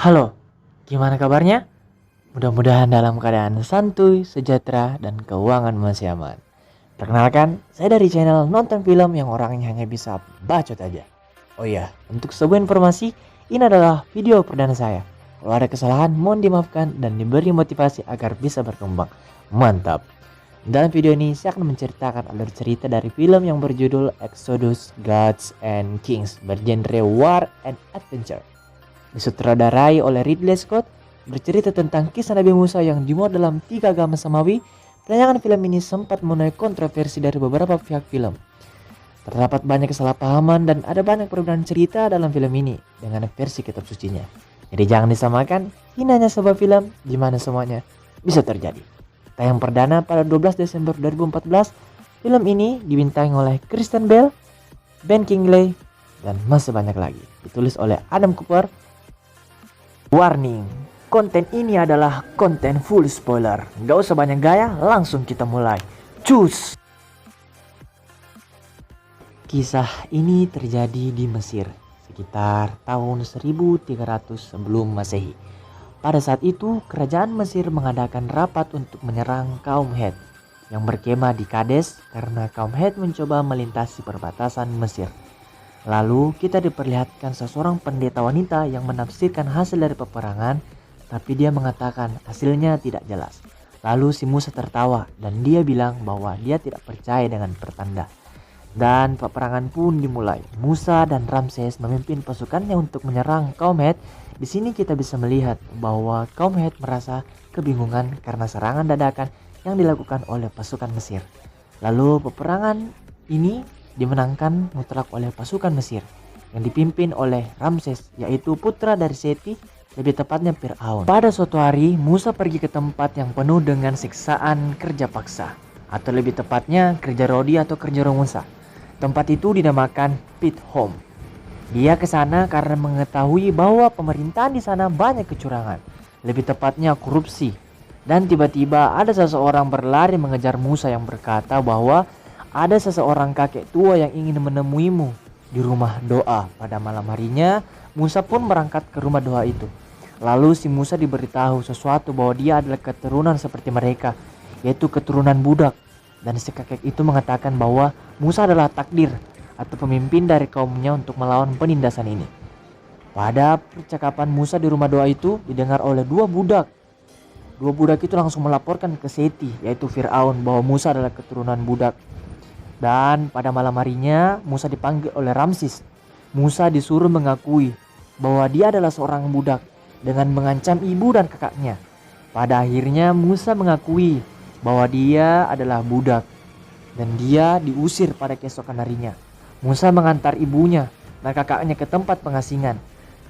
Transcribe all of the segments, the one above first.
Halo, gimana kabarnya? Mudah-mudahan dalam keadaan santuy, sejahtera, dan keuangan masih aman. Perkenalkan, saya dari channel nonton film yang orangnya hanya bisa bacot aja. Oh iya, untuk sebuah informasi, ini adalah video perdana saya. Kalau ada kesalahan, mohon dimaafkan dan diberi motivasi agar bisa berkembang. Mantap! Dalam video ini, saya akan menceritakan alur cerita dari film yang berjudul Exodus, Gods, and Kings bergenre war and adventure. Disutradarai oleh Ridley Scott, bercerita tentang kisah Nabi Musa yang dimuat dalam 3 agama samawi. Penayangan film ini sempat menuai kontroversi dari beberapa pihak film. Terdapat banyak kesalahpahaman dan ada banyak perbedaan cerita dalam film ini dengan versi kitab sucinya. Jadi jangan disamakan, ini hanya sebuah film di mana semuanya bisa terjadi. Tayang perdana pada 12 Desember 2014, film ini dibintangi oleh Kristen Bell, Ben Kingsley, dan masih banyak lagi. Ditulis oleh Adam Cooper. Warning, konten ini adalah konten full spoiler. Gak usah banyak gaya, langsung kita mulai. Cus! Kisah ini terjadi di Mesir sekitar tahun 1300 sebelum Masehi. Pada saat itu, kerajaan Mesir mengadakan rapat untuk menyerang kaum Het yang berkemah di Kades karena kaum Het mencoba melintasi perbatasan Mesir. Lalu kita diperlihatkan seseorang pendeta wanita yang menafsirkan hasil dari peperangan, tapi dia mengatakan hasilnya tidak jelas. Lalu si Musa tertawa dan dia bilang bahwa dia tidak percaya dengan pertanda. Dan peperangan pun dimulai. Musa dan Ramses memimpin pasukannya untuk menyerang kaum Het. Di sini kita bisa melihat bahwa kaum Het merasa kebingungan karena serangan dadakan yang dilakukan oleh pasukan Mesir. Lalu peperangan ini dimenangkan mutlak oleh pasukan Mesir yang dipimpin oleh Ramses, yaitu putra dari Seti, lebih tepatnya Fir'aun. Pada suatu hari, Musa pergi ke tempat yang penuh dengan siksaan kerja paksa, atau lebih tepatnya kerja rodi atau kerja romusa. Tempat itu dinamakan Pithom. Dia ke sana karena mengetahui bahwa pemerintahan di sana banyak kecurangan, lebih tepatnya korupsi. Dan tiba-tiba ada seseorang berlari mengejar Musa yang berkata bahwa ada seseorang kakek tua yang ingin menemuimu di rumah doa. Pada malam harinya, Musa pun berangkat ke rumah doa itu. Lalu si Musa diberitahu sesuatu bahwa dia adalah keturunan seperti mereka, yaitu keturunan budak. Dan si kakek itu mengatakan bahwa Musa adalah takdir atau pemimpin dari kaumnya untuk melawan penindasan ini. Pada percakapan Musa di rumah doa itu didengar oleh dua budak. Dua budak itu langsung melaporkan ke Seti, yaitu Fir'aun, bahwa Musa adalah keturunan budak. Dan pada malam harinya Musa dipanggil oleh Ramses. Musa disuruh mengakui bahwa dia adalah seorang budak dengan mengancam ibu dan kakaknya. Pada akhirnya Musa mengakui bahwa dia adalah budak dan dia diusir pada keesokan harinya. Musa mengantar ibunya dan kakaknya ke tempat pengasingan.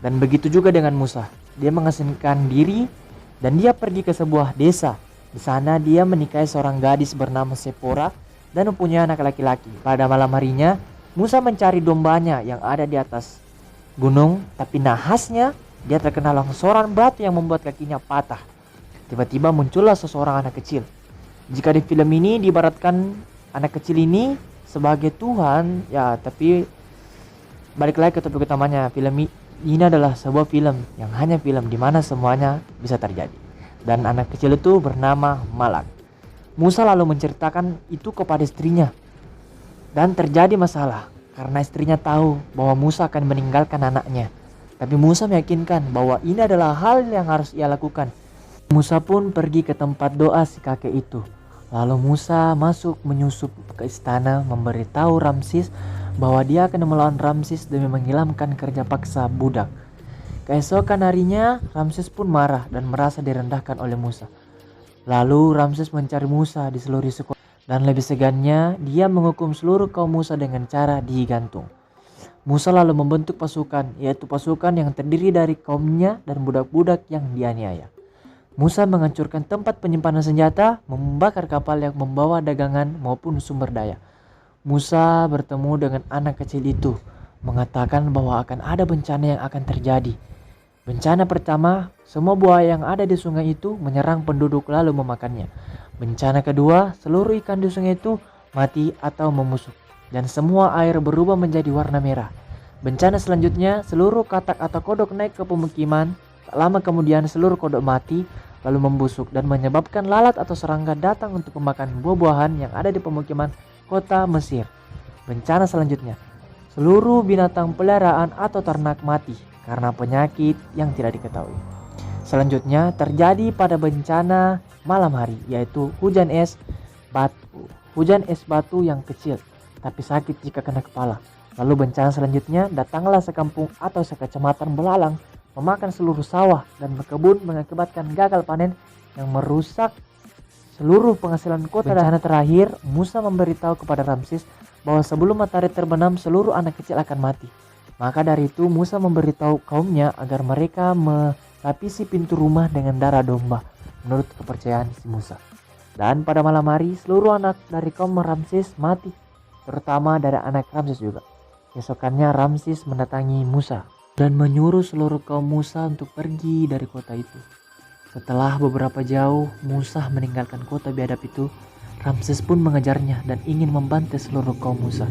Dan begitu juga dengan Musa. Dia mengasingkan diri dan dia pergi ke sebuah desa. Di sana dia menikahi seorang gadis bernama Sephora dan mempunyai anak laki-laki. Pada malam harinya, Musa mencari dombanya yang ada di atas gunung, tapi nahasnya dia terkena longsoran batu yang membuat kakinya patah. Tiba-tiba muncullah seseorang anak kecil. Jika di film ini diibaratkan anak kecil ini sebagai Tuhan, ya, tapi balik lagi ke topik utamanya, film ini adalah sebuah film yang hanya film di mana semuanya bisa terjadi. Dan anak kecil itu bernama Malak. Musa lalu menceritakan itu kepada istrinya. Dan terjadi masalah karena istrinya tahu bahwa Musa akan meninggalkan anaknya. Tapi Musa meyakinkan bahwa ini adalah hal yang harus ia lakukan. Musa pun pergi ke tempat doa si kakek itu. Lalu Musa masuk menyusup ke istana memberitahu Ramses bahwa dia akan melawan Ramses demi menghilangkan kerja paksa budak. Keesokan harinya Ramses pun marah dan merasa direndahkan oleh Musa. Lalu Ramses mencari Musa di seluruh sekolah dan lebih segannya dia menghukum seluruh kaum Musa dengan cara digantung. Musa lalu membentuk pasukan, yaitu pasukan yang terdiri dari kaumnya dan budak-budak yang dianiaya. Musa menghancurkan tempat penyimpanan senjata, membakar kapal yang membawa dagangan maupun sumber daya. Musa bertemu dengan anak kecil itu, mengatakan bahwa akan ada bencana yang akan terjadi. Bencana pertama, semua buaya yang ada di sungai itu menyerang penduduk lalu memakannya. Bencana kedua, seluruh ikan di sungai itu mati atau membusuk dan semua air berubah menjadi warna merah. Bencana selanjutnya, seluruh katak atau kodok naik ke pemukiman Tak lama kemudian seluruh kodok mati lalu membusuk dan menyebabkan lalat atau serangga datang untuk memakan buah-buahan yang ada di pemukiman kota Mesir. Bencana selanjutnya, seluruh binatang peliharaan atau ternak mati karena penyakit yang tidak diketahui. Selanjutnya terjadi pada bencana malam hari, yaitu hujan es batu yang kecil tapi sakit jika kena kepala. Lalu bencana selanjutnya datanglah sekampung atau sekecamatan belalang memakan seluruh sawah dan kebun mengakibatkan gagal panen yang merusak seluruh penghasilan kota. Dan terakhir, Musa memberitahu kepada Ramses bahwa sebelum matahari terbenam seluruh anak kecil akan mati. Maka dari itu Musa memberitahu kaumnya agar mereka melapisi pintu rumah dengan darah domba menurut kepercayaan si Musa. Dan pada malam hari seluruh anak dari kaum Ramses mati, terutama dari anak Ramses juga. Keesokannya Ramses mendatangi Musa dan menyuruh seluruh kaum Musa untuk pergi dari kota itu. Setelah beberapa jauh Musa meninggalkan kota biadab itu, Ramses pun mengejarnya dan ingin membantai seluruh kaum Musa.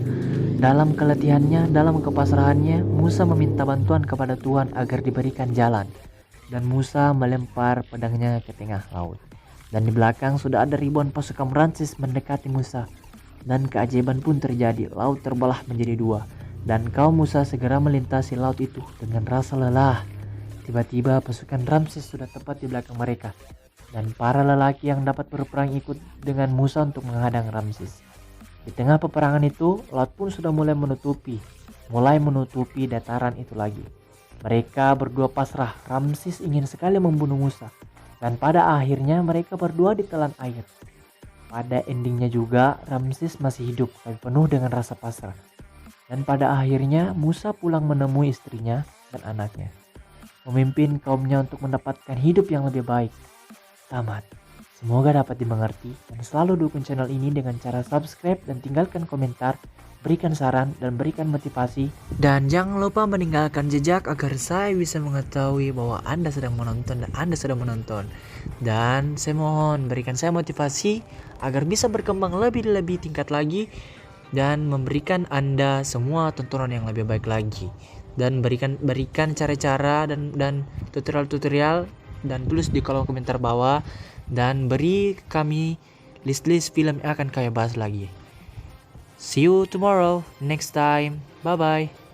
Dalam keletihannya, dalam kepasrahannya, Musa meminta bantuan kepada Tuhan agar diberikan jalan. Dan Musa melempar pedangnya ke tengah laut. Dan di belakang sudah ada ribuan pasukan Ramses mendekati Musa. Dan keajaiban pun terjadi, laut terbelah menjadi dua. Dan kaum Musa segera melintasi laut itu dengan rasa lelah. Tiba-tiba pasukan Ramses sudah tepat di belakang mereka. Dan para lelaki yang dapat berperang ikut dengan Musa untuk menghadang Ramses. Di tengah peperangan itu, laut pun sudah mulai menutupi dataran itu lagi. Mereka berdua pasrah. Ramses ingin sekali membunuh Musa. Dan pada akhirnya mereka berdua ditelan air. Pada endingnya juga Ramses masih hidup tapi penuh dengan rasa pasrah. Dan pada akhirnya Musa pulang menemui istrinya dan anaknya. Memimpin kaumnya untuk mendapatkan hidup yang lebih baik. Tamat. Semoga dapat dimengerti dan selalu dukung channel ini dengan cara subscribe dan tinggalkan komentar, berikan saran dan berikan motivasi. Dan jangan lupa meninggalkan jejak agar saya bisa mengetahui bahwa Anda sedang menonton dan Anda sedang menonton. Dan saya mohon berikan saya motivasi agar bisa berkembang lebih tingkat lagi dan memberikan Anda semua tontonan yang lebih baik lagi. Dan berikan cara-cara dan tutorial dan tulis di kolom komentar bawah dan beri kami list film yang akan kami bahas lagi. See you tomorrow, next time. Bye bye.